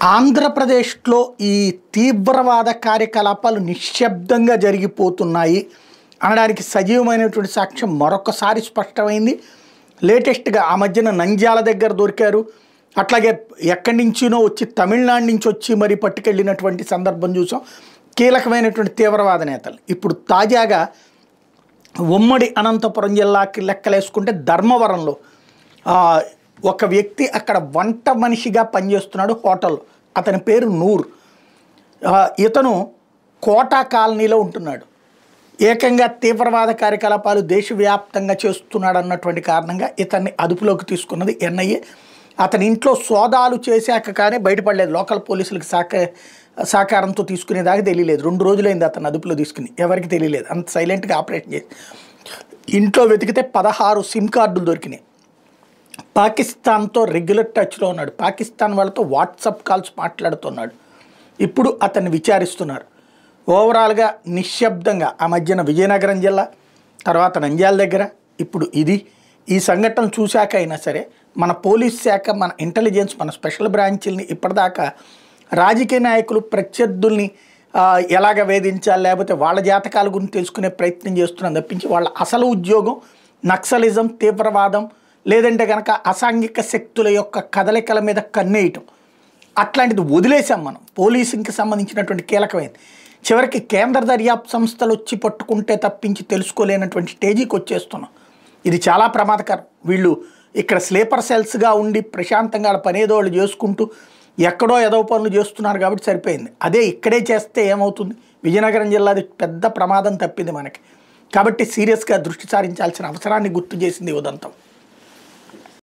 ఆంధ్రప్రదేశ్లో ఈ తీవ్రవాద కార్యకలాపాలు నిశ్శబ్దంగా జరిగిపోతున్నాయి అనడానికి సజీవమైనటువంటి సాక్ష్యం మరొకసారి స్పష్టమైంది. లేటెస్ట్గా ఆ మధ్యన నంద్యాల దగ్గర దొరికారు. అట్లాగే ఎక్కడి నుంచినో వచ్చి తమిళనాడు నుంచి వచ్చి మరి పట్టుకెళ్ళినటువంటి సందర్భం చూసాం. కీలకమైనటువంటి తీవ్రవాద నేతలు ఇప్పుడు తాజాగా ఉమ్మడి అనంతపురం జిల్లాకి లెక్కలేసుకుంటే ధర్మవరంలో ఒక వ్యక్తి అక్కడ వంట మనిషిగా పనిచేస్తున్నాడు హోటల్లో. అతని పేరు నూర్. ఇతను కోటా కాలనీలో ఉంటున్నాడు. ఏకంగా తీవ్రవాద కార్యకలాపాలు దేశవ్యాప్తంగా చేస్తున్నాడు అన్నటువంటి కారణంగా ఇతన్ని అదుపులోకి తీసుకున్నది ఎన్ఐఏ. అతని ఇంట్లో సోదాలు చేశాక కానీ బయటపడలేదు. లోకల్ పోలీసులకు సహకారంతో తీసుకునేదాకా తెలియలేదు. 2 రోజులైంది అతను అదుపులో తీసుకుని, ఎవరికి తెలియలేదు. అంత సైలెంట్గా ఆపరేషన్ చేసి ఇంట్లో వెతికితే 16 సిమ్ కార్డులు దొరికినాయి. పాకిస్తాన్తో రెగ్యులర్ టచ్లో ఉన్నాడు. పాకిస్తాన్ వాళ్ళతో వాట్సాప్ కాల్స్ మాట్లాడుతున్నాడు. ఇప్పుడు అతన్ని విచారిస్తున్నారు. ఓవరాల్గా నిశ్శబ్దంగా ఆ మధ్యన విజయనగరం జిల్లా, తర్వాత నంద్యాల దగ్గర, ఇప్పుడు ఇది. ఈ సంఘటన చూశాక అయినా సరే మన పోలీస్ శాఖ, మన ఇంటెలిజెన్స్, మన స్పెషల్ బ్రాంచీలని ఇప్పటిదాకా రాజకీయ నాయకులు ప్రత్యర్థుల్ని ఎలాగ వేధించాలి, లేకపోతే వాళ్ళ జాతకాల గురించి తెలుసుకునే ప్రయత్నం చేస్తున్నాం తప్పించి వాళ్ళ అసలు ఉద్యోగం నక్సలిజం, తీవ్రవాదం, లేదంటే కనుక అసాంఘిక శక్తుల యొక్క కదలికల మీద కన్నేయటం, అట్లాంటిది వదిలేసాం మనం. పోలీసింగ్కి సంబంధించినటువంటి కీలకమైంది. చివరికి కేంద్ర దర్యాప్తు సంస్థలు వచ్చి పట్టుకుంటే తప్పించి తెలుసుకోలేనటువంటి స్టేజీకి వచ్చేస్తున్నాం. ఇది చాలా ప్రమాదకరం. వీళ్ళు ఇక్కడ స్లీపర్ సెల్స్గా ఉండి ప్రశాంతంగా పనేదో వాళ్ళు చేసుకుంటూ ఎక్కడో ఏదో పనులు చేస్తున్నారు కాబట్టి సరిపోయింది. అదే ఇక్కడే చేస్తే ఏమవుతుంది? విజయనగరం జిల్లాది పెద్ద ప్రమాదం తప్పింది మనకి. కాబట్టి సీరియస్గా దృష్టి సారించాల్సిన అవసరాన్ని గుర్తు చేసింది ఉదంతం.